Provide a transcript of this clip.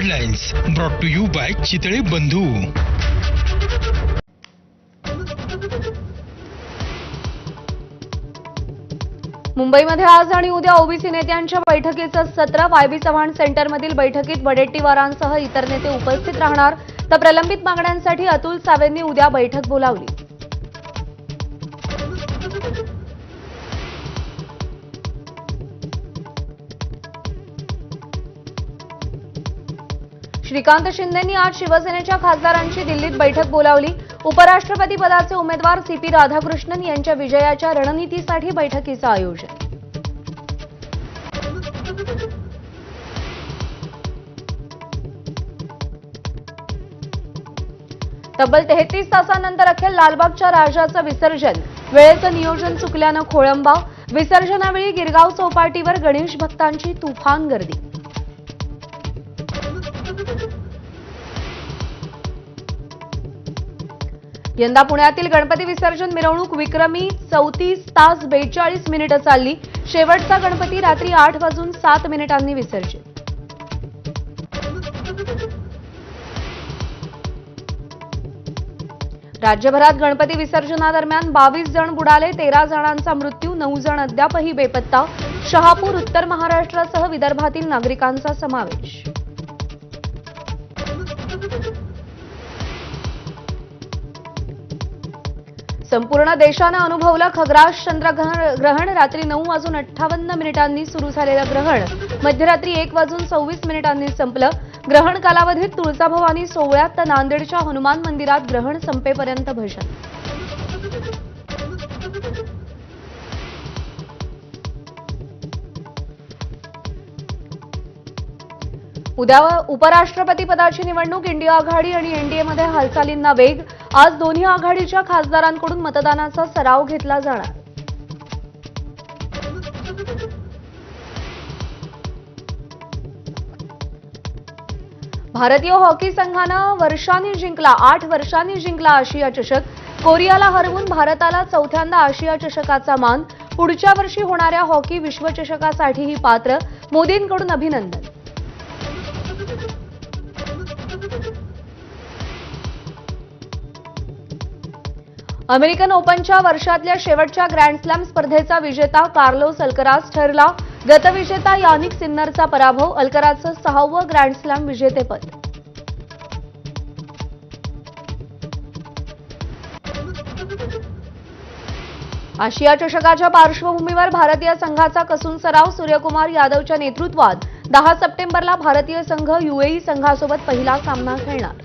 Headlines brought to you by Chitale Bandhu. मुंबईमध्ये आज आणि उद्या ओबीसी नेत्यांच्या बैठकीचं सत्र. वायबी चव्हाण सेंटरमधील बैठकीत वडेट्टीवारांसह इतर नेते उपस्थित राहणार. तर प्रलंबित मागण्यांसाठी अतुल सावेंनी उद्या बैठक बोलावली. श्रीकांत शिंदेंनी आज शिवसेनेच्या खासदारांची दिल्लीत बैठक बोलावली. उपराष्ट्रपती पदाचे उमेदवार सीपी राधाकृष्णन यांच्या विजयाच्या रणनीतीसाठी बैठकीचं आयोजन. तब्बल 33 तासांनंतर अखेर लालबागच्या राजाचं विसर्जन. वेळेचं नियोजन चुकल्यानं खोळंबा. विसर्जनावेळी गिरगाव चौपाटीवर गणेश भक्तांची तुफान गर्दी. यंदा पुण्यातील गणपती विसर्जन मिरवणूक विक्रमी 34 तास 42 मिनिटं चालली. शेवटचा गणपती रात्री 8:07 विसर्जित. राज्यभरात गणपती विसर्जनादरम्यान 22 जण बुडाले. 13 जणांचा मृत्यू, 9 जण अद्यापही बेपत्ता. शहापूर, उत्तर महाराष्ट्रासह विदर्भातील नागरिकांचा समावेश. संपूर्ण देशानं अनुभवलं खग्रास चंद्रग्रहण. रात्री 9:58 सुरू झालेलं ग्रहण मध्यरात्री 1:26 संपलं. ग्रहण कालावधीत तुळजाभवानी सोहळ्यात तर नांदेडच्या हनुमान मंदिरात ग्रहण संपेपर्यंत भजन. उद्या उपराष्ट्रपती पदाची निवडणूक. इंडिया आघाडी आणि एनडीएमध्ये हालचालींना वेग. आज दोन्ही आघाडीच्या खासदारांकडून मतदानाचा सराव घेतला जाणार. भारतीय हॉकी संघानं 8 वर्षांनी जिंकला आशिया चषक. कोरियाला हरवून भारताला चौथ्यांदा आशिया चषकाचा मान. पुढच्या वर्षी होणाऱ्या हॉकी विश्वचषकासाठीही पात्र. मोदींकडून अभिनंदन. अमेरिकन ओपनच्या वर्षातल्या शेवटच्या ग्रँड स्लॅम स्पर्धेचा विजेता कार्लोस अल्कराज ठरला. गतविजेता यानिक सिन्नरचा पराभव. अल्कराजचं 6वं ग्रँड स्लॅम विजेतेपद. आशिया चषकाच्या पार्श्वभूमीवर भारतीय संघाचा कसून सराव. सूर्यकुमार यादवच्या नेतृत्वात 10 सप्टेंबरला भारतीय संघ यूएई संघासोबत पहिला सामना खेळणार.